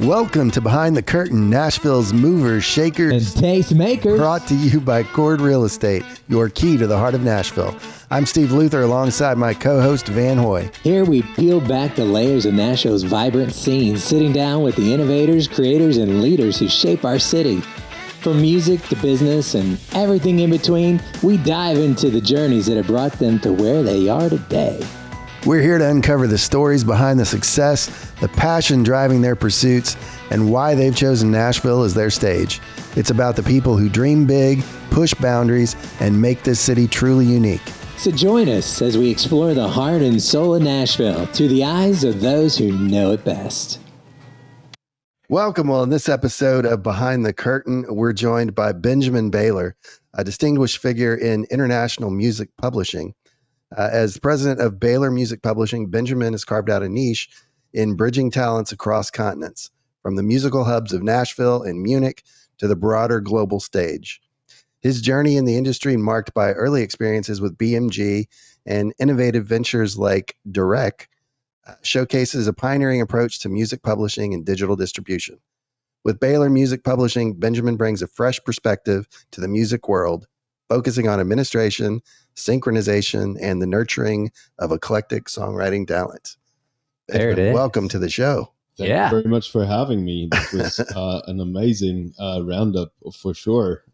Welcome to Behind the Curtain, Nashville's movers, shakers, and tastemakers. Brought to you by Chord Real Estate, your key to the heart of Nashville. I'm Steve Luther alongside my co-host Van Hoy. Here we peel back the layers of Nashville's vibrant scene, sitting down with the innovators, creators, and leaders who shape our city. From music to business and everything in between, we dive into the journeys that have brought them to where they are today. We're here to uncover the stories behind the success, the passion driving their pursuits, and why they've chosen Nashville as their stage. It's about the people who dream big, push boundaries, and make this city truly unique. So join us as we explore the heart and soul of Nashville through the eyes of those who know it best. Welcome. Well, in this episode of Behind the Curtain, we're joined by Benjamin Baylor, a distinguished figure in international music publishing. As president of Baylor Music Publishing, Benjamin has carved out a niche in bridging talents across continents, from the musical hubs of Nashville and Munich to the broader global stage. His journey in the industry, marked by early experiences with BMG and innovative ventures like Direct, showcases a pioneering approach to music publishing and digital distribution. With Baylor Music Publishing, Benjamin brings a fresh perspective to the music world, focusing on administration, synchronization, and the nurturing of eclectic songwriting talent. There it is. Welcome to the show. Thank you very much for having me. This was an amazing roundup for sure.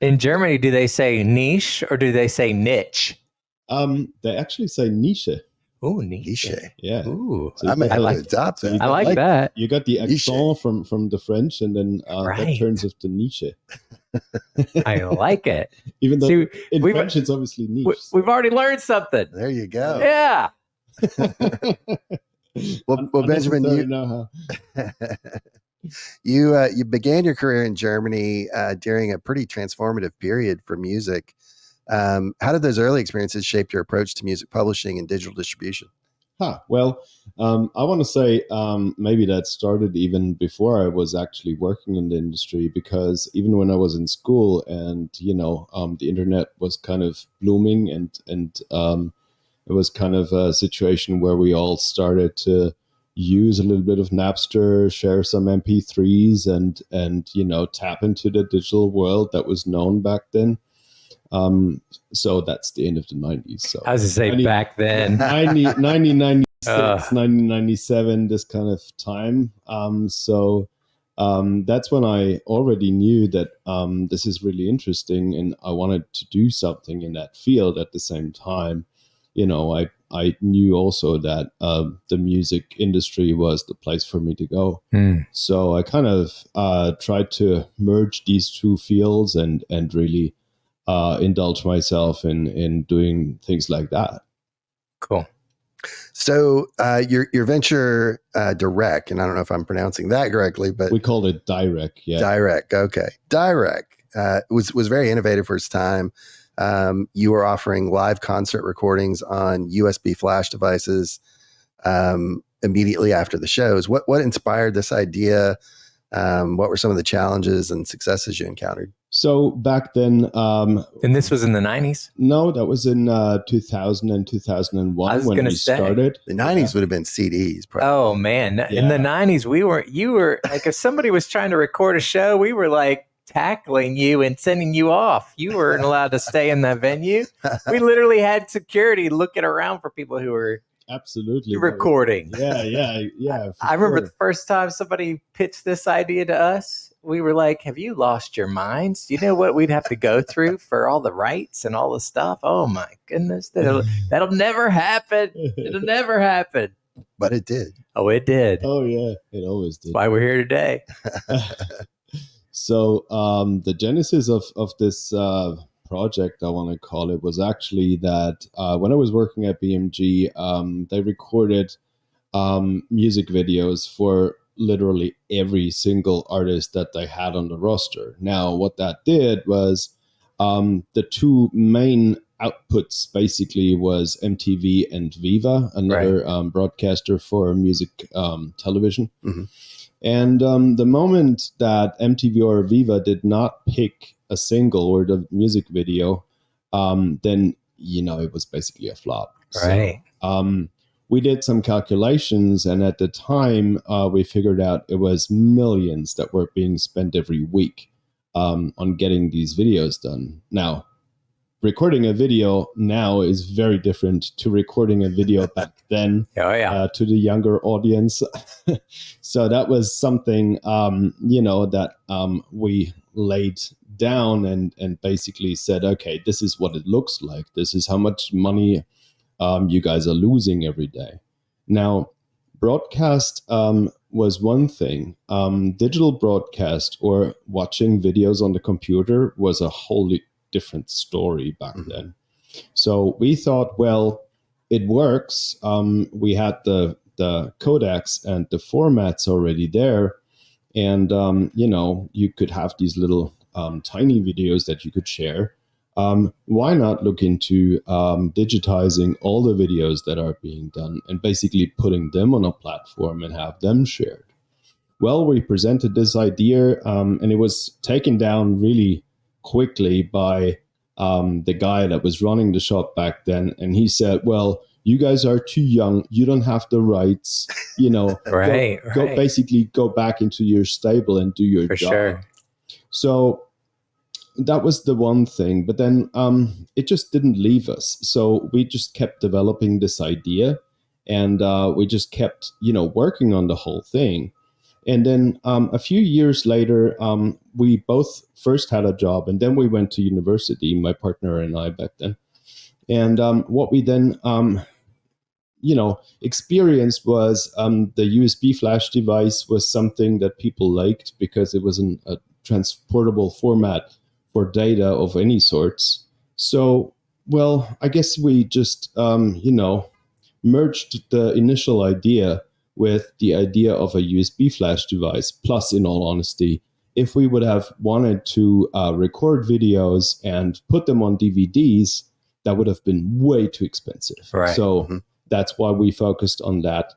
In Germany, do they say niche or do they say niche? They actually say niche. Oh, niche. Yeah. Ooh, So I I like adopt it. I like that. You got the Niche. accent from the French, and then that turns it to niche. I like it. Even though See, in we've- French it's obviously niche. We've already learned something. There you go. Yeah. Well, Benjamin, Unnecessary know-how. you began your career in Germany during a pretty transformative period for music. How did those early experiences shape your approach to music publishing and digital distribution? Well, I want to say maybe that started even before I was actually working in the industry, because even when I was in school and, the internet was kind of blooming and it was kind of a situation where we all started to use a little bit of Napster, share some MP3s and tap into the digital world that was known back then. So that's the end of the 90s. So I was to say back then. 1996, 1997, this kind of time. That's when I already knew that this is really interesting and I wanted to do something in that field at the same time. I knew also that the music industry was the place for me to go. So I kind of tried to merge these two fields and really indulge myself in doing things like that. Cool. So your venture Direct, and I don't know if I'm pronouncing that correctly, but We called it Direct. Yeah. Direct. Okay. Direct was very innovative for its time. You were offering live concert recordings on USB flash devices immediately after the shows. What inspired this idea? What were some of the challenges and successes you encountered? So back then, And this was in the 90s? no, that was in 2000 and 2001 I was when gonna we say. started. The 90s would have been CDs, probably. Oh, man. In the 90s, you were like, if somebody was trying to record a show, we were like tackling you and sending you off. You weren't allowed to stay in that venue. We literally had security looking around for people who were Absolutely. recording. Yeah. I remember the first time somebody pitched this idea to us, we were like, have you lost your minds? Do you know what we'd have to go through for all the rights and all the stuff? Oh my goodness. That'll never happen. It'll never happen. But it did. Oh, it did. Oh yeah, it always did. That's why we're here today. So the genesis of this project, I want to call it, was actually that when I was working at BMG, they recorded music videos for literally every single artist that they had on the roster. Now, what that did was the two main outputs basically was MTV and Viva, another broadcaster for music television. Mm-hmm. And the moment that MTV or Viva did not pick a single or the music video, then, it was basically a flop. Right. So, we did some calculations, and at the time, we figured out it was millions that were being spent every week on getting these videos done. Now, recording a video now is very different to recording a video back then. To the younger audience. So that was something, that we laid down and basically said, okay, this is what it looks like. This is how much money you guys are losing every day. Now, broadcast was one thing. Digital broadcast or watching videos on the computer was a wholly different story back then. So we thought, well, it works. We had the codecs and the formats already there. And, you could have these little tiny videos that you could share. Why not look into digitizing all the videos that are being done and basically putting them on a platform and have them shared? Well, we presented this idea, and it was taken down really quickly by the guy that was running the shop back then. And he said, well, you guys are too young. You don't have the rights, basically go back into your stable and do your job. Sure. So that was the one thing. But then it just didn't leave us. So we just kept developing this idea, and we just kept, working on the whole thing. And then a few years later, we both first had a job, and then we went to university, my partner and I back then. And what we then, experienced was the USB flash device was something that people liked because it was a transportable format for data of any sorts. So, well, I guess we just, merged the initial idea with the idea of a USB flash device. Plus, in all honesty, if we would have wanted to record videos and put them on DVDs, that would have been way too expensive. Right. So that's why we focused on that.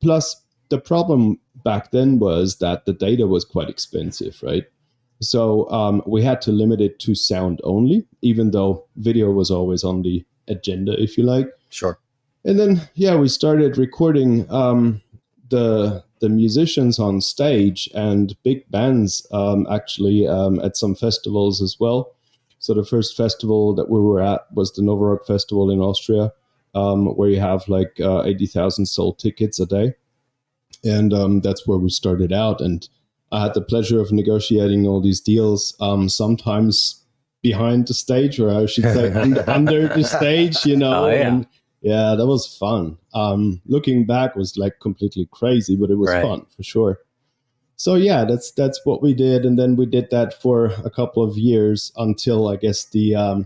Plus, the problem back then was that the data was quite expensive, right? So we had to limit it to sound only, even though video was always on the agenda, if you like. Sure. And then, we started recording the musicians on stage and big bands actually at some festivals as well. So the first festival that we were at was the Nova Rock Festival in Austria, where you have like 80,000 sold tickets a day. And that's where we started out. And I had the pleasure of negotiating all these deals, sometimes behind the stage, or I should say under the stage, Oh, yeah. And yeah, that was fun. Looking back was like completely crazy, but it was fun for sure. So yeah, that's what we did, and then we did that for a couple of years until I guess the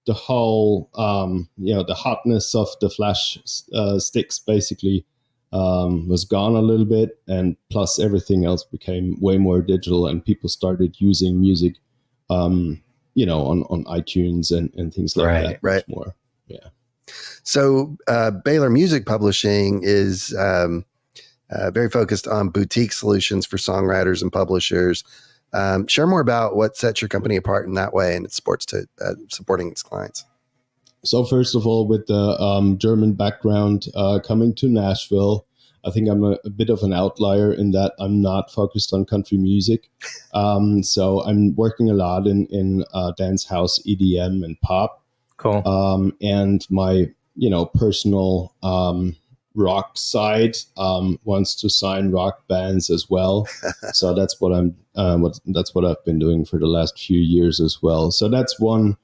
whole the hotness of the flash sticks basically was gone a little bit, and plus everything else became way more digital, and people started using music, on iTunes and things like that. Right. More. Yeah. So Baylor Music Publishing is very focused on boutique solutions for songwriters and publishers. Share more about what sets your company apart in that way and its supporting its clients. So first of all, with the German background coming to Nashville, I think I'm a bit of an outlier in that I'm not focused on country music. So I'm working a lot in dance house, EDM, and pop. Cool. And my, personal rock side wants to sign rock bands as well. So that's what that's what I've been doing for the last few years as well. So that's one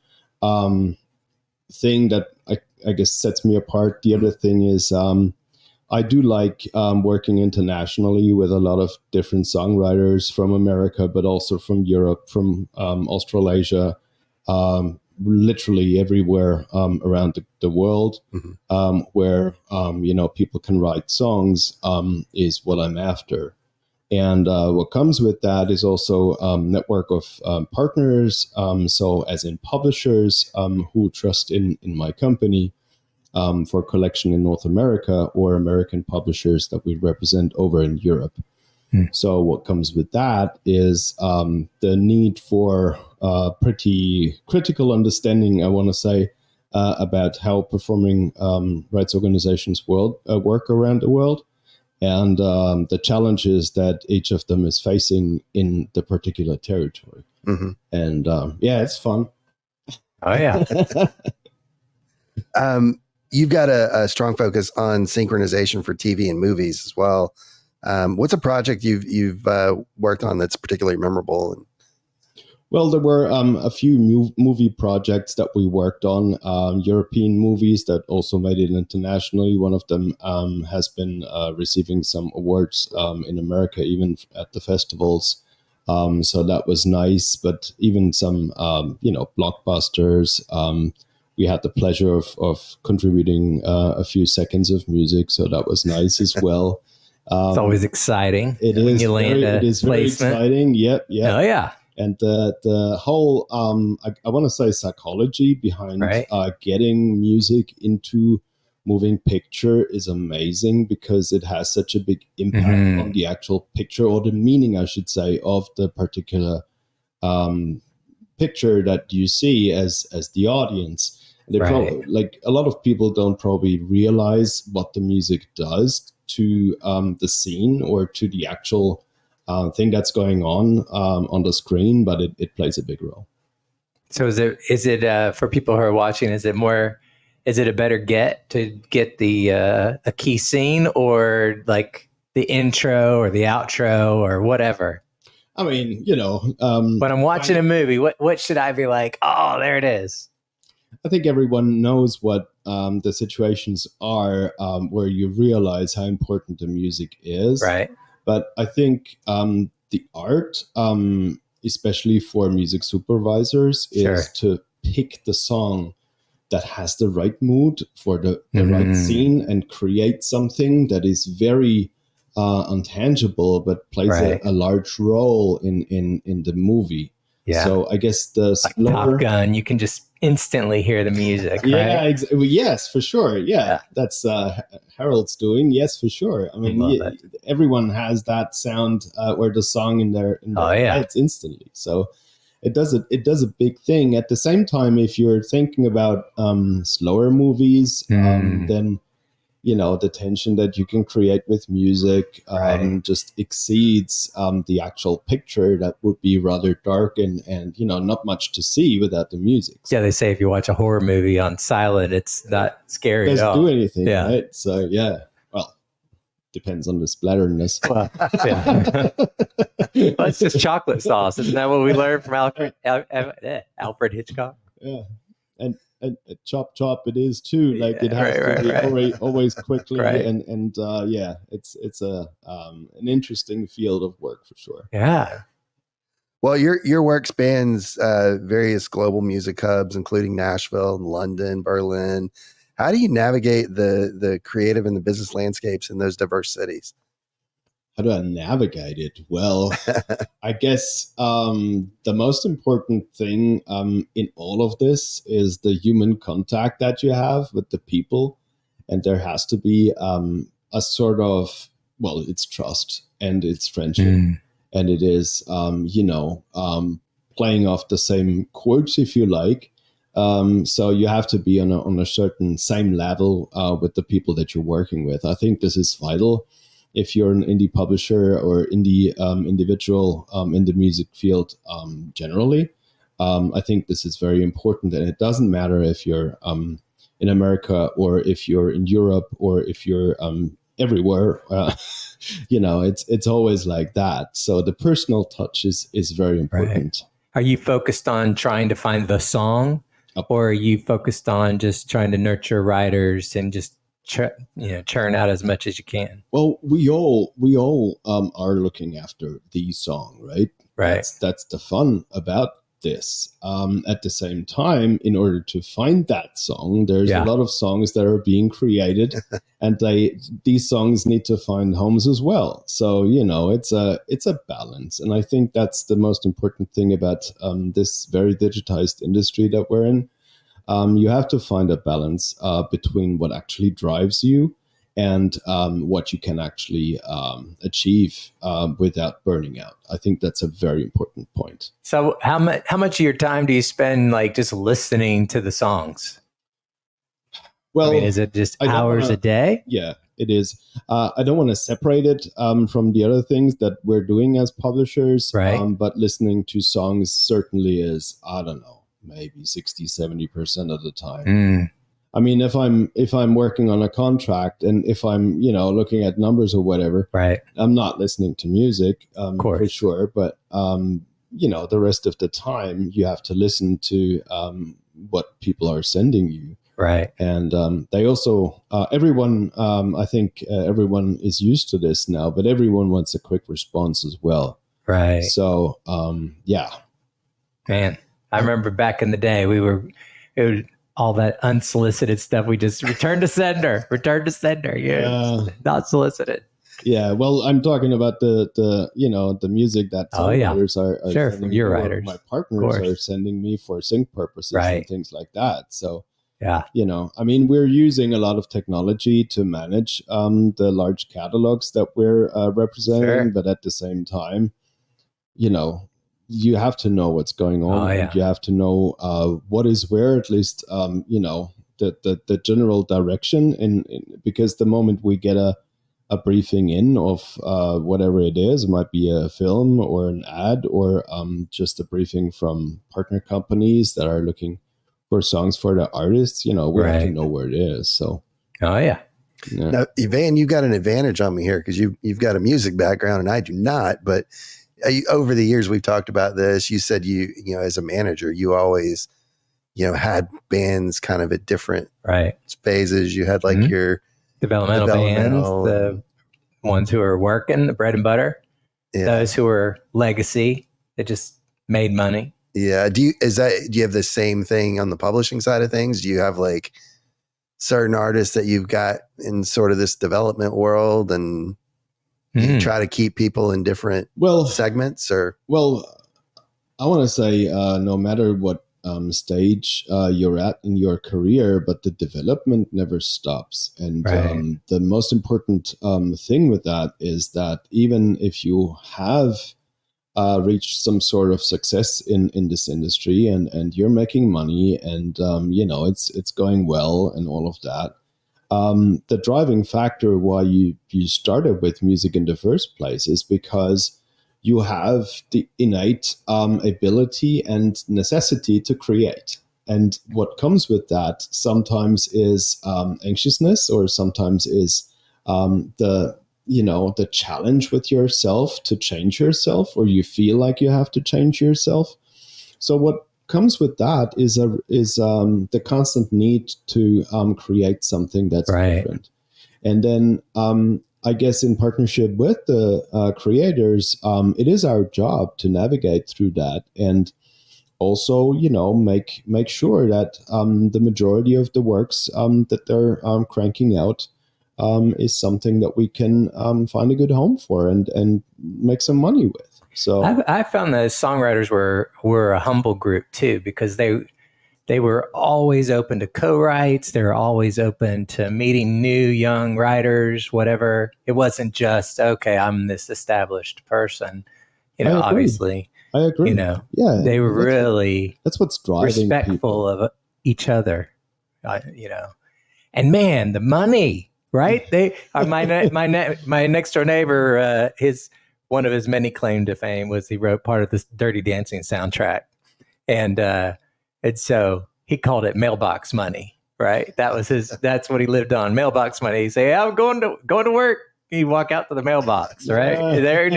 thing that I guess sets me apart. The other thing is I do like working internationally with a lot of different songwriters from America, but also from Europe, from Australasia, literally everywhere around the world, where people can write songs is what I'm after. And what comes with that is also a network of partners, so as in publishers who trust in my company for collection in North America, or American publishers that we represent over in Europe. So what comes with that is the need for pretty critical understanding, I want to say, about how performing rights organizations work around the world, and the challenges that each of them is facing in the particular territory. Mm-hmm. And it's fun. Oh yeah. You've got a strong focus on synchronization for TV and movies as well. What's a project you've worked on that's particularly memorable? Well, there were a few movie projects that we worked on, European movies that also made it internationally. One of them has been receiving some awards in America, even at the festivals. So that was nice. But even some, blockbusters. We had the pleasure of contributing a few seconds of music, so that was nice as well. It's always exciting. It is very exciting. Yep. Oh yeah. And the whole, I want to say, psychology behind getting music into moving picture is amazing, because it has such a big impact on the actual picture, or the meaning, I should say, of the particular picture that you see as the audience. They like a lot of people don't probably realize what the music does to the scene or to the actual thing that's going on the screen, but it plays a big role. So is it for people who are watching? Is it a better get to get the a key scene, or like the intro or the outro or whatever? I mean, when I'm watching a movie, what should I be like? Oh, there it is. I think everyone knows what the situations are where you realize how important the music is. Right. But I think the art, especially for music supervisors, is to pick the song that has the right mood for the right scene, and create something that is very untangible, but plays a large role in the movie. Yeah. So I guess the slower, Top Gun, you can just instantly hear the music. Yeah, right? Yes, for sure. Yeah. That's Harold's doing. Yes, for sure. I mean, everyone has that sound or the song in their heads instantly. So it does a big thing. At the same time, if you're thinking about slower movies, then the tension that you can create with music just exceeds the actual picture that would be rather dark and not much to see without the music. So, they say if you watch a horror movie on silent, it's not scary at all. Doesn't do anything, right? So well, depends on the splatterness. Well, well, it's just chocolate sauce. Isn't that what we learned from Alfred Hitchcock? Yeah. And chop chop it is too, like it has to be always quickly and it's an interesting field of work for sure. Well, your work spans various global music hubs, including Nashville and London, Berlin. How do you navigate the creative and the business landscapes in those diverse cities? How do I navigate it? Well, I guess the most important thing in all of this is the human contact that you have with the people. And there has to be a sort of, it's trust and it's friendship. And it is, playing off the same chords, if you like. So you have to be on a certain same level with the people that you're working with. I think this is vital. If you're an indie publisher or indie individual in the music field generally, I think this is very important. And it doesn't matter if you're in America or if you're in Europe or if you're everywhere. It's always like that. So the personal touch is very important. Are you focused on trying to find the song, or are you focused on just trying to nurture writers and just churn out as much as you can? Well, we all are looking after the song, right? That's the fun about this. At the same time, in order to find that song, there's a lot of songs that are being created, and these songs need to find homes as well. So it's a balance, and I think that's the most important thing about this very digitized industry that we're in. You have to find a balance between what actually drives you and what you can actually achieve without burning out. I think that's a very important point. So how much of your time do you spend like just listening to the songs? Well, I mean, is it just I don't hours wanna- a day? Yeah, it is. I don't want to separate it from the other things that we're doing as publishers. Right. But listening to songs certainly is, I don't know, maybe 60, 70% of the time. Mm, I mean, if I'm working on a contract and if I'm, looking at numbers or whatever, right. I'm not listening to music course. for sure. But, the rest of the time you have to listen to what people are sending you. Right. And they also, everyone, I think everyone is used to this now, but everyone wants a quick response as well. Right. So, yeah. Man, I remember back in the day, it was all that unsolicited stuff. We just return to sender. Yeah, not solicited. Yeah, well, I'm talking about the music that songwriters are sure, sending from your me, or writers. my partners are sending me for sync purposes and things like that. So, yeah, I mean, we're using a lot of technology to manage the large catalogs that we're representing, but at the same time, you have to know what's going on, and you have to know what is where, at least, the general direction, and because the moment we get a briefing in of whatever it is, it might be a film or an ad or just a briefing from partner companies that are looking for songs for the artists, we have to know where it is. So, yeah. Now, Ivan, you've got an advantage on me here because you've got a music background and I do not. But over the years, we've talked about this. You said you as a manager, you always, had bands kind of at different phases. You had like your developmental bands, the ones who are working, the bread and butter, those who are legacy that just made money. Yeah. Do you have the same thing on the publishing side of things? Do you have like certain artists that you've got in sort of this development world, and you try to keep people in different segments? Or I want to say no matter what stage you're at in your career, but the development never stops. And the most important thing with that is that even if you have reached some sort of success in this industry, and you're making money, and it's going well and all of that, the driving factor why you started with music in the first place is because you have the innate ability and necessity to create. And what comes with that sometimes is anxiousness, or sometimes is the challenge with yourself to change yourself, or you feel like you have to change yourself. So what comes with that is the constant need to create something that's different. And then I guess in partnership with the creators, it is our job to navigate through that, and also, make sure that the majority of the works that they're cranking out is something that we can find a good home for and make some money with. So I found that songwriters were a humble group too, because they were always open to co-writes. They were always open to meeting new young writers, whatever. It wasn't just, okay, I'm this established person. Obviously. I agree. They were really that's what's driving respectful people of each other. And man, the money, right? They are my next door neighbor. One of his many claim to fame was he wrote part of this Dirty Dancing soundtrack, and so he called it mailbox money. Right? That's what he lived on, mailbox money. He'd say, "I'm going to work." He'd walk out to the mailbox, right? Yeah. There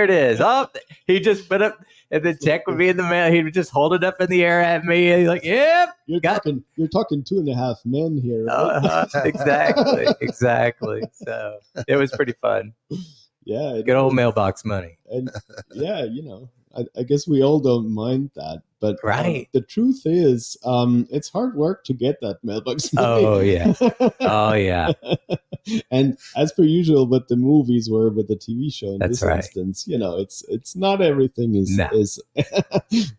it is. Oh, he just put up, and the check would be in the mail. He would just hold it up in the air at me. And he's like, "Yep." You're talking 2.5 men here. Right? Exactly. So it was pretty fun. Yeah, good old mailbox money. And yeah, I guess we all don't mind that, but the truth is, it's hard work to get that mailbox money. Oh yeah. And as per usual, with the movies or with the TV show in this instance, it's not everything is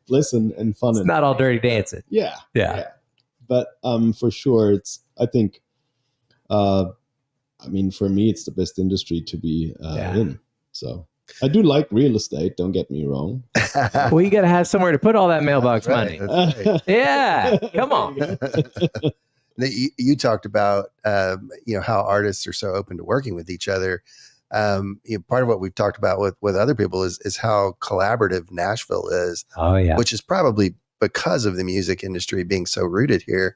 bliss and fun. It's not all dirty dancing. Yeah. But for sure, I think, for me, it's the best industry to be in. So I do like real estate. Don't get me wrong. Well, you got to have somewhere to put all that mailbox money. Right. Yeah, come on. You talked about how artists are so open to working with each other. Part of what we've talked about with other people is how collaborative Nashville is. Oh yeah. Which is probably because of the music industry being so rooted here.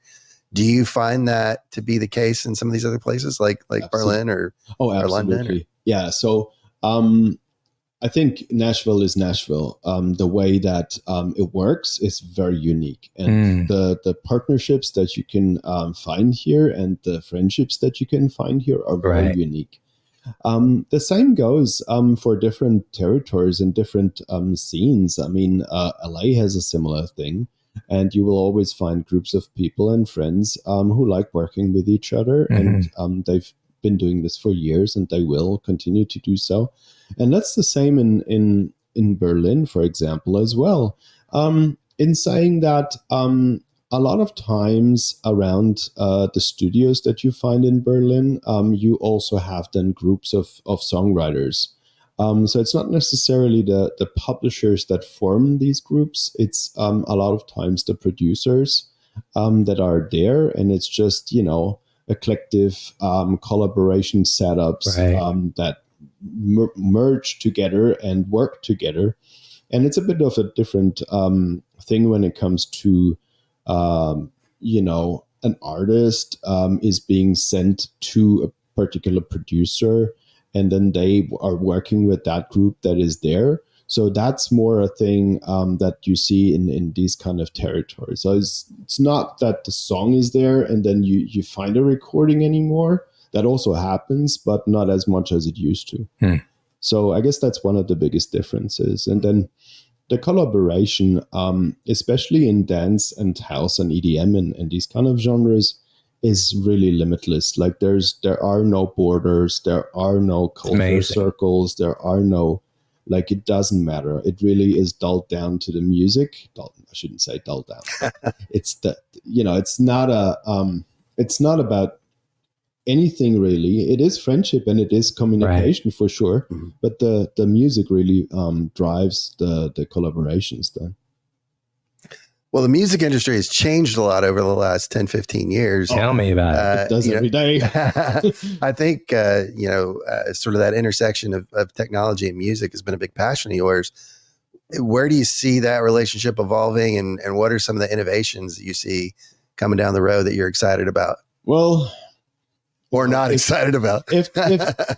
Do you find that to be the case in some of these other places like Berlin or London? Or? Yeah. So I think Nashville is Nashville. The way that it works is very unique, and the partnerships that you can find here and the friendships that you can find here are very unique. The same goes for different territories and different scenes. I mean, LA has a similar thing, and you will always find groups of people and friends who like working with each other, and they've been doing this for years, and they will continue to do so. And that's the same in Berlin, for example, as well. In saying that, a lot of times around the studios that you find in Berlin, you also have then groups of songwriters. So it's not necessarily the publishers that form these groups. It's a lot of times the producers that are there, and it's just, a collective collaboration setups that merge together and work together. And it's a bit of a different thing when it comes to, an artist is being sent to a particular producer, and then they are working with that group that is there. So that's more a thing that you see in these kind of territories. So it's not that the song is there and then you find a recording anymore. That also happens, but not as much as it used to. So I guess that's one of the biggest differences. And then the collaboration, especially in dance and house and EDM and these kind of genres, is really limitless. Like there are no borders, there are no culture circles, there are no, like, it doesn't matter. It really is dulled down to the music. I shouldn't say dulled down. It's it's not about anything really. It is friendship and it is communication for sure. But the music really drives the collaborations then. Well, the music industry has changed a lot over the last 10, 15 years. Tell me about it. It does every day. I think, sort of that intersection of technology and music has been a big passion of yours. Where do you see that relationship evolving, and what are some of the innovations that you see coming down the road that you're excited about? Well, or not excited about? If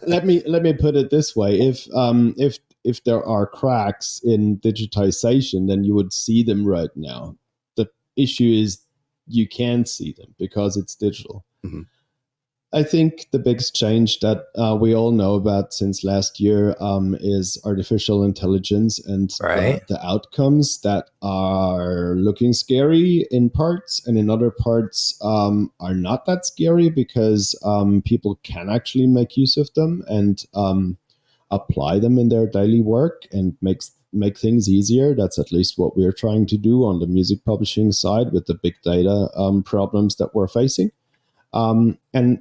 let me put it this way: if there are cracks in digitization, then you would see them right now. The issue is you can't see them because it's digital. I think the biggest change that we all know about since last year is artificial intelligence and the outcomes that are looking scary in parts, and in other parts are not that scary because people can actually make use of them and apply them in their daily work and make things easier. That's at least what we're trying to do on the music publishing side with the big data problems that we're facing. And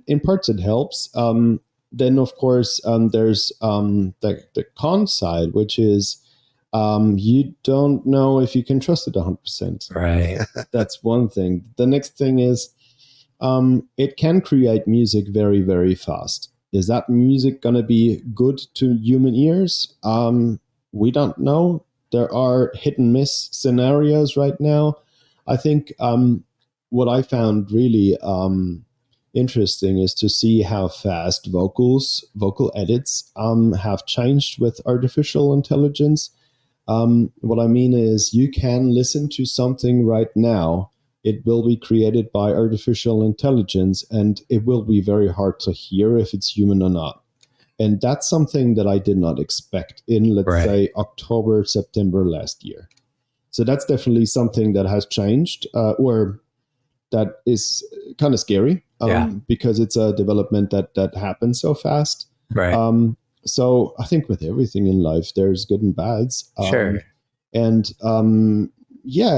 in parts it helps. Then, of course, there's the con side, which is you don't know if you can trust it 100%. Right. That's one thing. The next thing is it can create music very, very fast. Is that music going to be good to human ears? We don't know. There are hit and miss scenarios right now. I think what I found really interesting is to see how fast vocal edits have changed with artificial intelligence. What I mean is you can listen to something right now. It will be created by artificial intelligence, and it will be very hard to hear if it's human or not. And that's something that I did not expect in, let's say, October, September last year. So that's definitely something that has changed, or that is kind of scary because it's a development that happens so fast. Right. So I think with everything in life, there's good and bads. Sure. And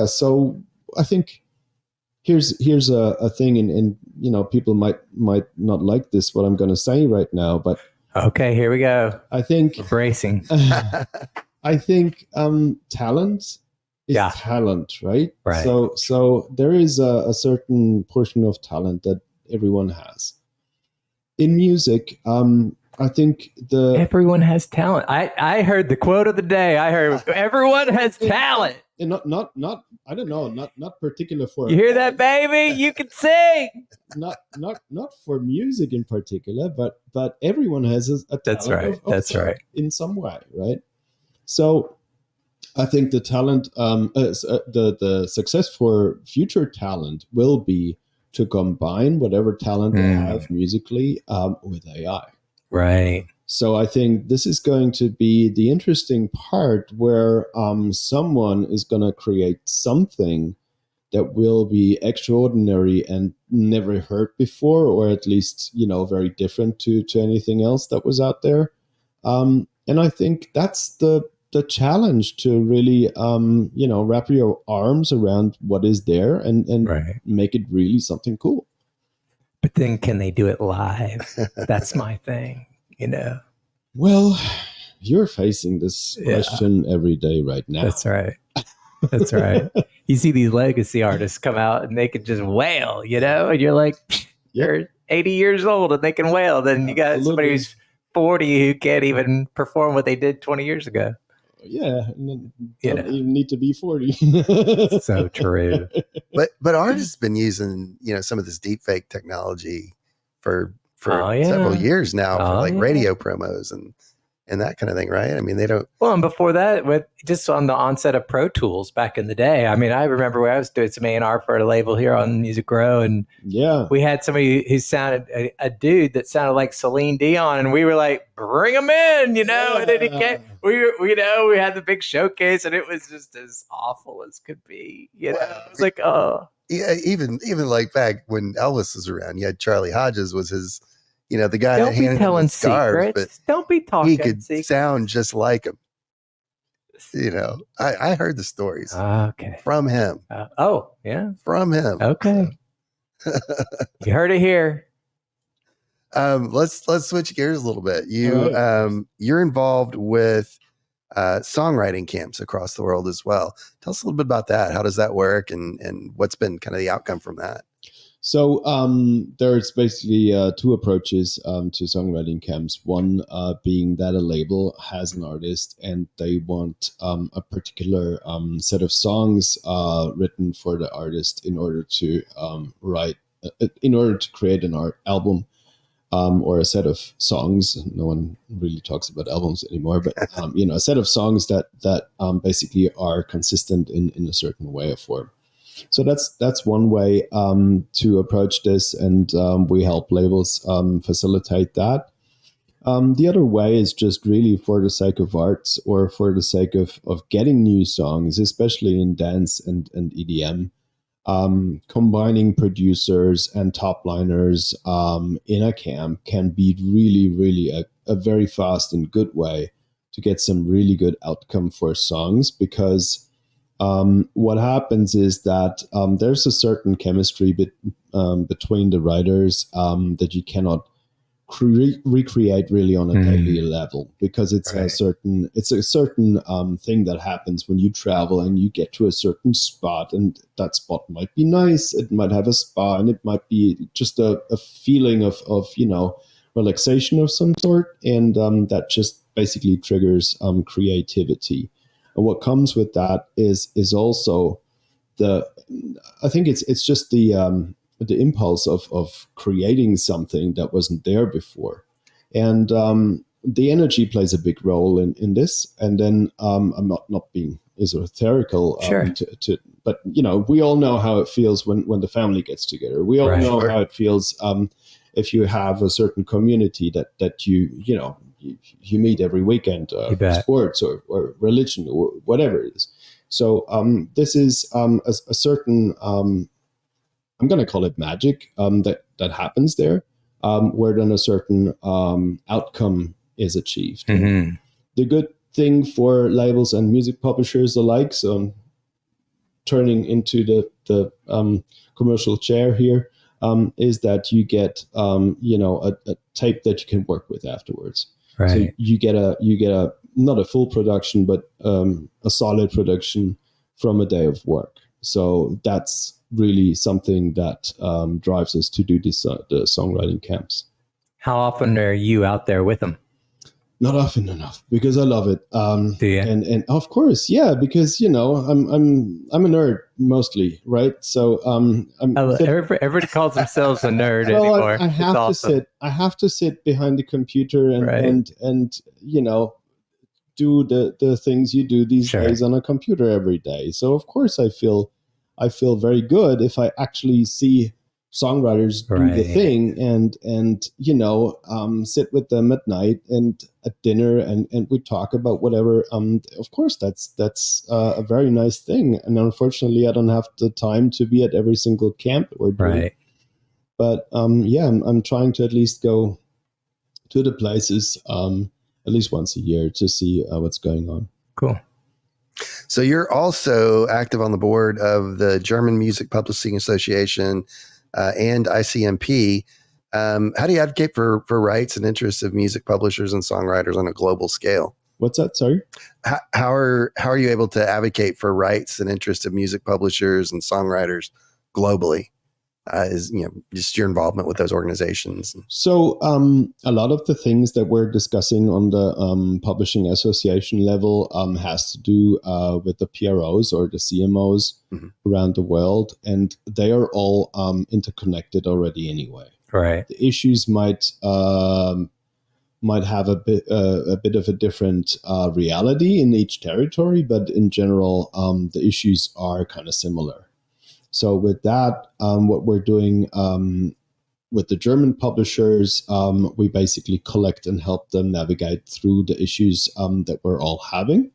so I think here's a thing, and people might not like this, what I'm going to say right now, but okay, here we go. I think bracing. I think talent is talent, right? Right. So there is a certain portion of talent that everyone has. In music, I think everyone has talent. I heard the quote of the day. I heard everyone has talent. And not I don't know, not particular for, you hear that, baby? You can sing. Not for music in particular, but everyone has a talent. That's right. That's right. In some way, right? So I think the talent, the success for future talent will be to combine whatever talent they have musically with AI. Right. So I think this is going to be the interesting part where someone is going to create something that will be extraordinary and never heard before, or at least, very different to anything else that was out there. And I think that's the challenge, to really, wrap your arms around what is there and make it really something cool. But then can they do it live? That's my thing, Well, you're facing this question every day right now. That's right. That's right. You see these legacy artists come out and they can just wail, and you're like, you're 80 years old and they can wail. Then you got somebody who's 40 who can't even perform what they did 20 years ago. Yeah, and you don't even need to be 40. So true. But artists have been using, some of this deep fake technology for several years now for radio promos and that kind of thing, right? I mean, they don't. Well, and before that, with just on the onset of Pro Tools back in the day, I mean, I remember when I was doing some A&R for a label here on Music Grow, and we had somebody who sounded a dude that sounded like Celine Dion, and we were like, bring him in, and then he came. We had the big showcase, and it was just as awful as could be. It was like, oh. Yeah, even like back when Elvis was around, you had Charlie Hodges was his, the guy that handed him the scarves, but don't be talking. He could sound just like him. I heard the stories from him. From him. Okay, you heard it here. Let's switch gears a little bit. You're involved with songwriting camps across the world as well. Tell us a little bit about that. How does that work, and what's been kind of the outcome from that? So there's basically two approaches to songwriting camps. One being that a label has an artist and they want a particular set of songs written for the artist in order to create an album. Or a set of songs. No one really talks about albums anymore, but a set of songs that basically are consistent in a certain way or form. So that's one way to approach this, and we help labels facilitate that. The other way is just really for the sake of arts, or for the sake of getting new songs, especially in dance and EDM. Combining producers and top liners in a camp can be really, really a very fast and good way to get some really good outcome for songs, because what happens is that there's a certain chemistry between the writers that you cannot recreate really on a daily level, because it's a certain thing that happens when you travel and you get to a certain spot, and that spot might be nice, it might have a spa, and it might be just a feeling of relaxation of some sort, and that just basically triggers creativity. And what comes with that is also I think it's just the impulse of creating something that wasn't there before. And the energy plays a big role in this. And then I'm not being esoterical, but we all know how it feels when the family gets together. We all know how it feels if you have a certain community that you meet every weekend, sports or religion or whatever it is. So this is a certain I'm going to call it magic that happens there, where then a certain outcome is achieved. Mm-hmm. The good thing for labels and music publishers alike, so I'm turning into the commercial chair here, is that you get a tape that you can work with afterwards. Right. So you get a not a full production, but a solid production from a day of work. So that's really something that drives us to do the songwriting camps. How often are you out there with them? Not often enough, because I love it. Do you? And of course, yeah, because I'm a nerd mostly, right? So everybody calls themselves a nerd anymore. I have to sit. I have to sit behind the computer and do the things you do these days on a computer every day. So of course I feel very good if I actually see songwriters do the thing and sit with them at night and at dinner and we talk about whatever. Of course that's a very nice thing. And unfortunately I don't have the time to be at every single camp we're doing. Right. But I'm trying to at least go to the places at least once a year to see what's going on. Cool. So you're also active on the board of the German Music Publishing Association and ICMP. How do you advocate for rights and interests of music publishers and songwriters on a global scale? What's that? Sorry? How are you able to advocate for rights and interests of music publishers and songwriters globally? Just your involvement with those organizations. So a lot of the things that we're discussing on the publishing association level has to do with the PROs or the CMOs around the world, and they are all interconnected already anyway. Right. The issues might have a bit of a different reality in each territory, but in general, the issues are kind of similar. So with that, what we're doing with the German publishers, we basically collect and help them navigate through the issues that we're all having.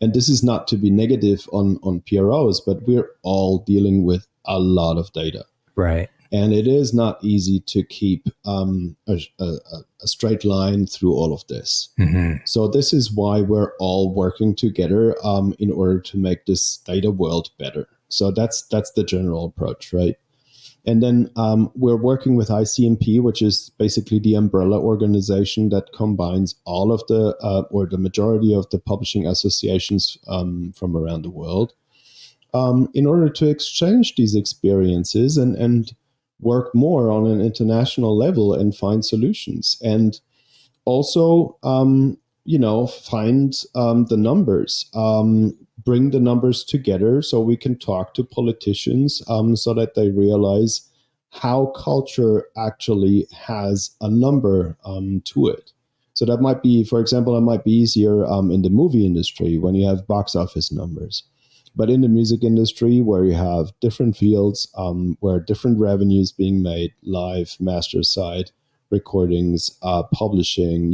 And this is not to be negative on PROs, but we're all dealing with a lot of data. Right. And it is not easy to keep a straight line through all of this. Mm-hmm. So this is why we're all working together in order to make this data world better. So that's the general approach, right? And then we're working with ICMP, which is basically the umbrella organization that combines all of the or the majority of the publishing associations from around the world in order to exchange these experiences and work more on an international level and find solutions. And also, find the numbers. Bring the numbers together so we can talk to politicians so that they realize how culture actually has a number to it. So that might be, for example, it might be easier in the movie industry when you have box office numbers. But in the music industry, where you have different fields, where different revenues being made, live, master side, recordings, publishing,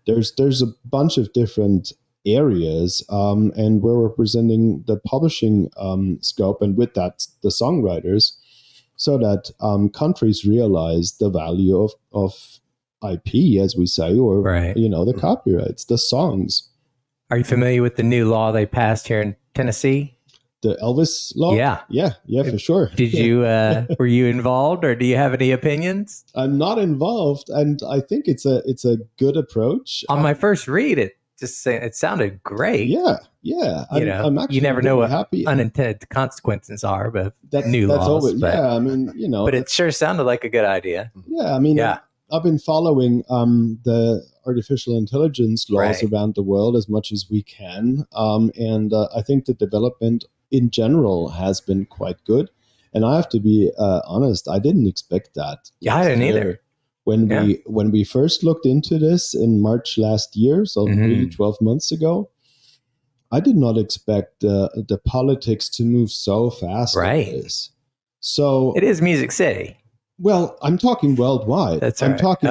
there's a bunch of different areas, and we're representing the publishing scope, and with that, the songwriters, so that countries realize the value of IP, as we say, or the copyrights, the songs. Are you familiar with the new law they passed here in Tennessee? The Elvis law? Yeah, for sure. Did you were you involved, or do you have any opinions? I'm not involved, and I think it's a good approach. On my first read, it sounded great. Yeah. I'm actually you never know what happy. Unintended consequences are, but that's laws. Always, but, yeah, I mean, but it sure sounded like a good idea. Yeah, I mean, I've been following the artificial intelligence laws around the world as much as we can, and I think the development in general has been quite good. And I have to be honest, I didn't expect that. Yeah, I didn't either. When we first looked into this in March last year, so really 12 months ago, I did not expect the politics to move so fast. Right. Like this. So it is Music City. Well, I'm talking worldwide. That's I'm talking.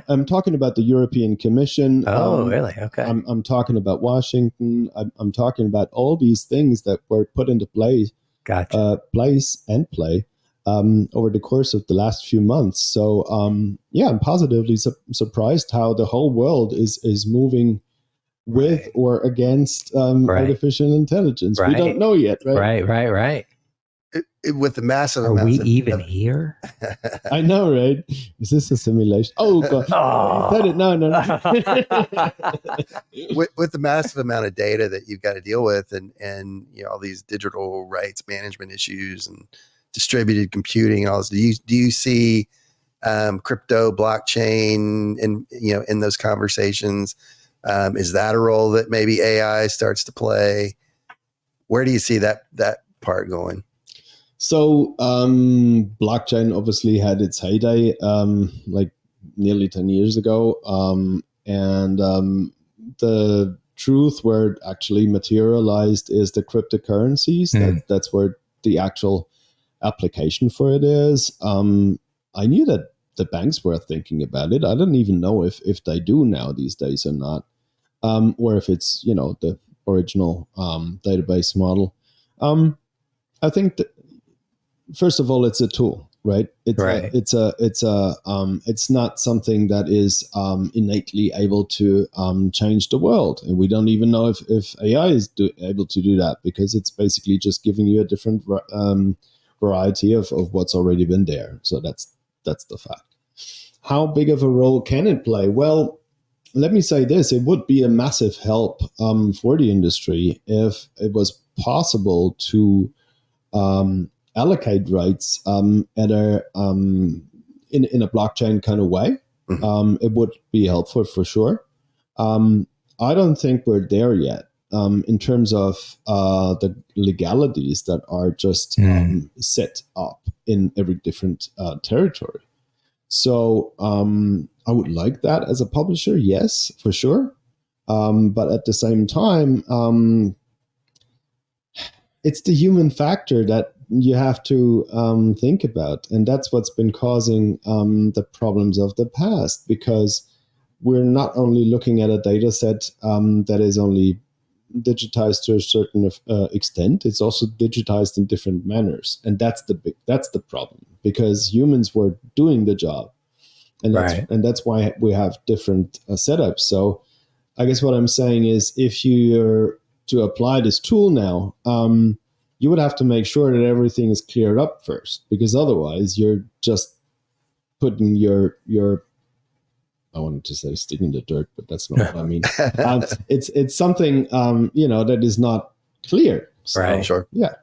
I'm talking about the European Commission. Oh, really? Okay. I'm talking about Washington. I'm talking about all these things that were put into play. Gotcha. Place and play over the course of the last few months. So, I'm positively surprised how the whole world is moving with or against artificial intelligence. We don't know yet, right? Right. with the massive Are we amounts even here? I know, right? Is this a simulation? Oh god! Oh. No. with the massive amount of data that you've got to deal with, and all these digital rights management issues and distributed computing and all this. Do you see crypto, blockchain, and in those conversations? Is that a role that maybe AI starts to play? Where do you see that part going? So blockchain obviously had its heyday like nearly 10 years ago. And the truth where it actually materialized is the cryptocurrencies. That's where the actual application for it is. I knew that the banks were thinking about it. I don't even know if they do now these days or not, or if it's the original database model. I think that first of all, it's a tool, right? It's not something that is innately able to change the world, and we don't even know if AI is able to do that, because it's basically just giving you a different variety of what's already been there. So that's the fact. How big of a role can it play? Well, let me say this: it would be a massive help for the industry if it was possible to allocate rights at a in a blockchain kind of way. Mm-hmm. It would be helpful for sure. I don't think we're there yet in terms of the legalities that are just set up in every different territory. So I would like that as a publisher, yes, for sure. But at the same time, it's the human factor that you have to think about. And that's what's been causing the problems of the past, because we're not only looking at a data set that is only digitized to a certain extent, it's also digitized in different manners. And that's the problem, because humans were doing the job. And that's why we have different setups. So I guess what I'm saying is, if you're to apply this tool now, you would have to make sure that everything is cleared up first, because otherwise you're just putting your I wanted to say stick in the dirt, but that's not what I mean. It's something that is not clear. So, right. Sure. Yeah.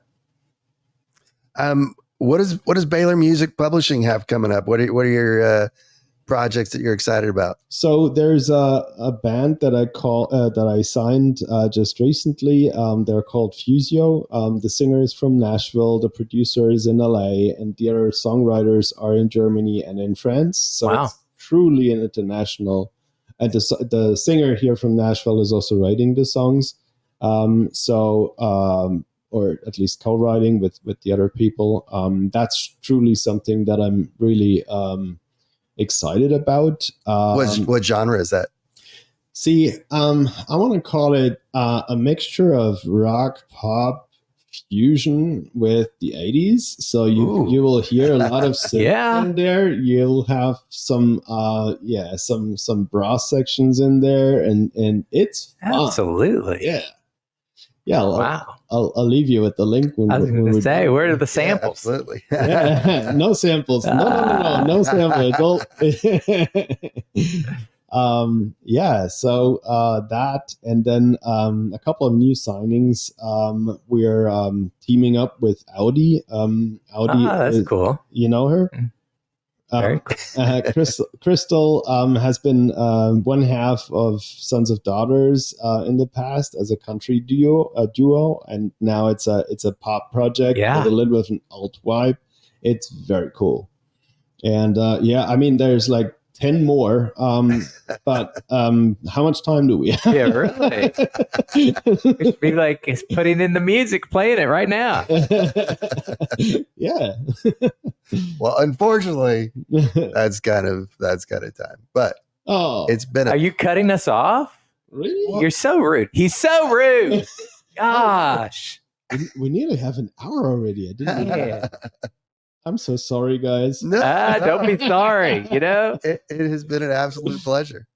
What does Baylor Music Publishing have coming up? What are your projects that you're excited about? So there's a band that I signed just recently. They're called Fusio. The singer is from Nashville, the producer is in LA, and the other songwriters are in Germany and in France. So It's truly an international. And the singer here from Nashville is also writing the songs. Or at least co-writing with the other people. That's truly something that I'm really excited about. What genre is that? See, I want to call it a mixture of rock, pop, fusion with the 80s. So you will hear a lot of synth in there. You'll have some brass sections in there, and it's fun. Absolutely. Yeah. Wow. I'll leave you with the link. I was going to say, where are the samples? Yeah, absolutely. No samples. No samples. So that, and then a couple of new signings. We're teaming up with Audi. Audi, that's cool. You know her? Very cool. Crystal has been one half of Sons of Daughters in the past as a country duo, and now it's a pop project with a little bit of an alt vibe. It's very cool, and there's like 10 more, but how much time do we have? Yeah, really. We should be like, it's putting in the music, playing it right now. Yeah. Well, unfortunately, that's kind of time. But it's been. Are you cutting us off? Really? You're so rude. He's so rude. Gosh. We nearly have an hour already. I didn't. Yeah. I'm so sorry, guys. No, don't be sorry. It has been an absolute pleasure.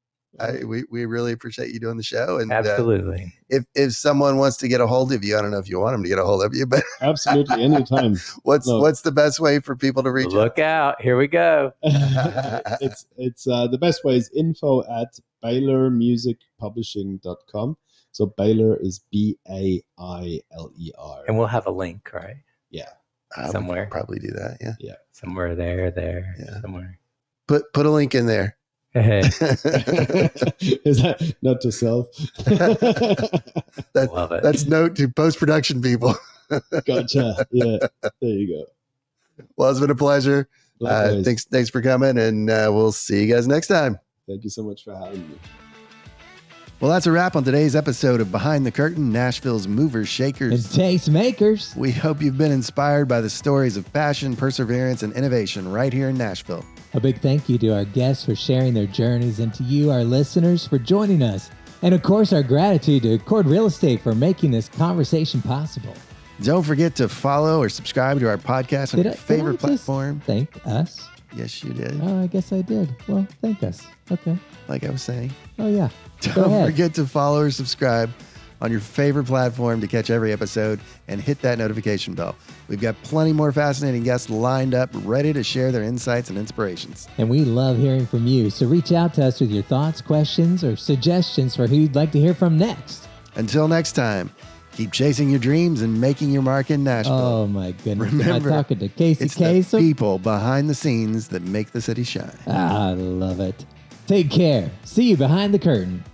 We really appreciate you doing the show. And Absolutely. If someone wants to get a hold of you, I don't know if you want them to get a hold of you, but Absolutely, anytime. what's the best way for people to reach Look out. Here we go. It's the best way is info@baylormusicpublishing.com. So Baylor is Bailer. And we'll have a link, right? Yeah. Somewhere. Probably do that. Yeah. Somewhere there, Yeah. somewhere. Put a link in there. Hey, Is that not to self? love it. That's note to post-production people. Gotcha. Yeah. There you go. Well, it's been a pleasure. Likewise. Thanks for coming, and we'll see you guys next time. Thank you so much for having me. Well, that's a wrap on today's episode of Behind the Curtain, Nashville's Movers, And Shakers. tastemakers. We hope you've been inspired by the stories of passion, perseverance, and innovation right here in Nashville. A big thank you to our guests for sharing their journeys and to you, our listeners, for joining us. And of course, our gratitude to Chord Real Estate for making this conversation possible. Don't forget to follow or subscribe to our podcast on your favorite did I just platform. Thank us? Yes, you did. Oh, I guess I did. Well, thank us. Okay. Like I was saying. Oh, yeah. Go Don't ahead. forget to follow or subscribe on your favorite platform to catch every episode and hit that notification bell. We've got plenty more fascinating guests lined up, ready to share their insights and inspirations. And we love hearing from you. So reach out to us with your thoughts, questions, or suggestions for who you'd like to hear from next. Until next time, keep chasing your dreams and making your mark in Nashville. Oh, my goodness. Am I Remember, talking to Casey It's the Kasem? people behind the scenes that make the city shine. I love it. Take care. See you behind the curtain.